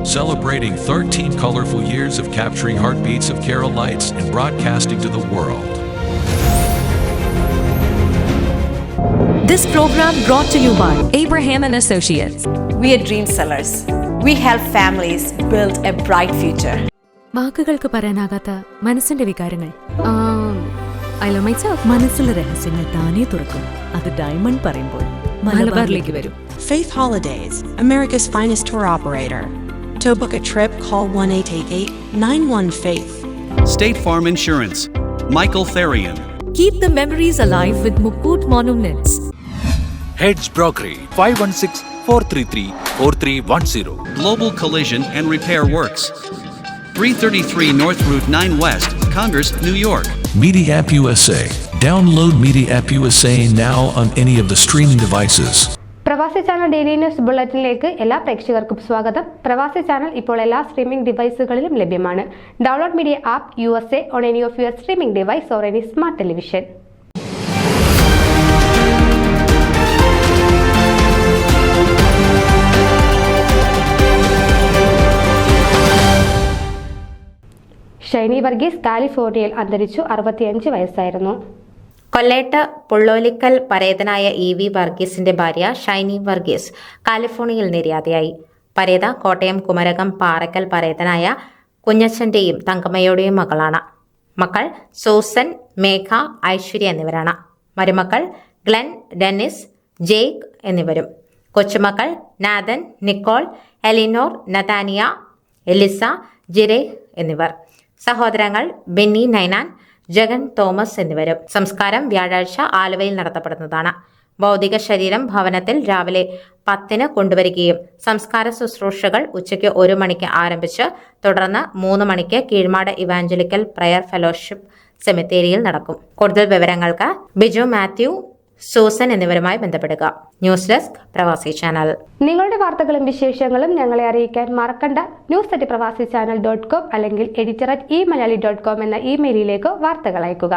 celebrating 13 colorful years of capturing heartbeats of Kerala lights and broadcasting to the world. This program brought to you by Abraham and Associates. We are dream sellers. We help families build a bright future. വാക്കുകൾക്ക് പറയാനാകാത്ത മനസ്സിന്റെ വികാരങ്ങൾ. I love myself. മനസ്സിലെ രഹസ്യങ്ങൾ താനേ തുറക്കും. അത് diamond പറയുമ്പോൾ മലബാറിലേക്ക് വരും. Faith Holidays, America's finest tour operator. To book a trip, call 1-888-91-FAITH. State Farm Insurance, Michael Therian. Keep the memories alive with Mukut Monuments. Heads Brokery 516-433-4310. Global Collision and Repair Works, 333 North Route 9 West, Congress, New York. Media App USA. Download Media App USA now on any of the streaming devices. പ്രവാസി channel daily news ബുള്ളറ്റിനിലേക്ക് എല്ലാ പ്രേക്ഷകർക്കും സ്വാഗതം. പ്രവാസി channel ഇപ്പോൾ എല്ലാ streaming ഡിവൈസുകളിലും ലഭ്യമാണ്. Download media app USA on any of your streaming device or any smart television. Shiny Varghese കാലിഫോർണിയയിൽ അന്തരിച്ചു. 65 വയസ്സായിരുന്നു. കൊല്ലേട്ട് പുള്ളോലിക്കൽ പരേതനായ EV വർഗീസിന്റെ ഭാര്യ ഷൈനി വർഗീസ് കാലിഫോർണിയയിൽ നിര്യാതയായി. പരേത കോട്ടയം കുമരകം പാറക്കൽ പരേതനായ കുഞ്ഞച്ചന്റെയും തങ്കമ്മയുടെയും മകളാണ്. മക്കൾ സൂസൻ, മേഘ, ഐശ്വര്യ എന്നിവരാണ്. മരുമക്കൾ ഗ്ലെൻ, ഡെന്നിസ്, ജെയ്ക്ക് എന്നിവരും. കൊച്ചുമക്കൾ നാഥൻ, നിക്കോൾ, എലിനോർ, നതാനിയ, എലിസ, ജിരേ എന്നിവർ. സഹോദരങ്ങൾ ബെന്നി, നൈനാൻ, ജഗൻ, തോമസ് എന്നിവരും. സംസ്കാരം വ്യാഴാഴ്ച ആലുവയിൽ നടത്തപ്പെടുന്നതാണ്. ഭൗതിക ശരീരം ഭവനത്തിൽ രാവിലെ 10 കൊണ്ടുവരികയും സംസ്കാര ശുശ്രൂഷകൾ ഉച്ചയ്ക്ക് 1 മണിക്ക് ആരംഭിച്ച് തുടർന്ന് 3 മണിക്ക് കീഴ്മാട് ഇവാഞ്ചലിക്കൽ പ്രയർ ഫെലോഷിപ്പ് സെമിത്തേരിയിൽ നടക്കും. കൂടുതൽ വിവരങ്ങൾക്ക് ബിജു മാത്യു, സൂസൻ എന്നിവരുമായി ബന്ധപ്പെടുക. ന്യൂസ് ഡെസ്ക് പ്രവാസി ചാനൽ. നിങ്ങളുടെ വാർത്തകളും വിശേഷങ്ങളും ഞങ്ങളെ അറിയിക്കാൻ മറക്കണ്ട. news@pravasichannel.com അല്ലെങ്കിൽ editor@eMalayali.com എന്ന ഇമെയിലിലേക്ക് വാർത്തകൾ അയക്കുക.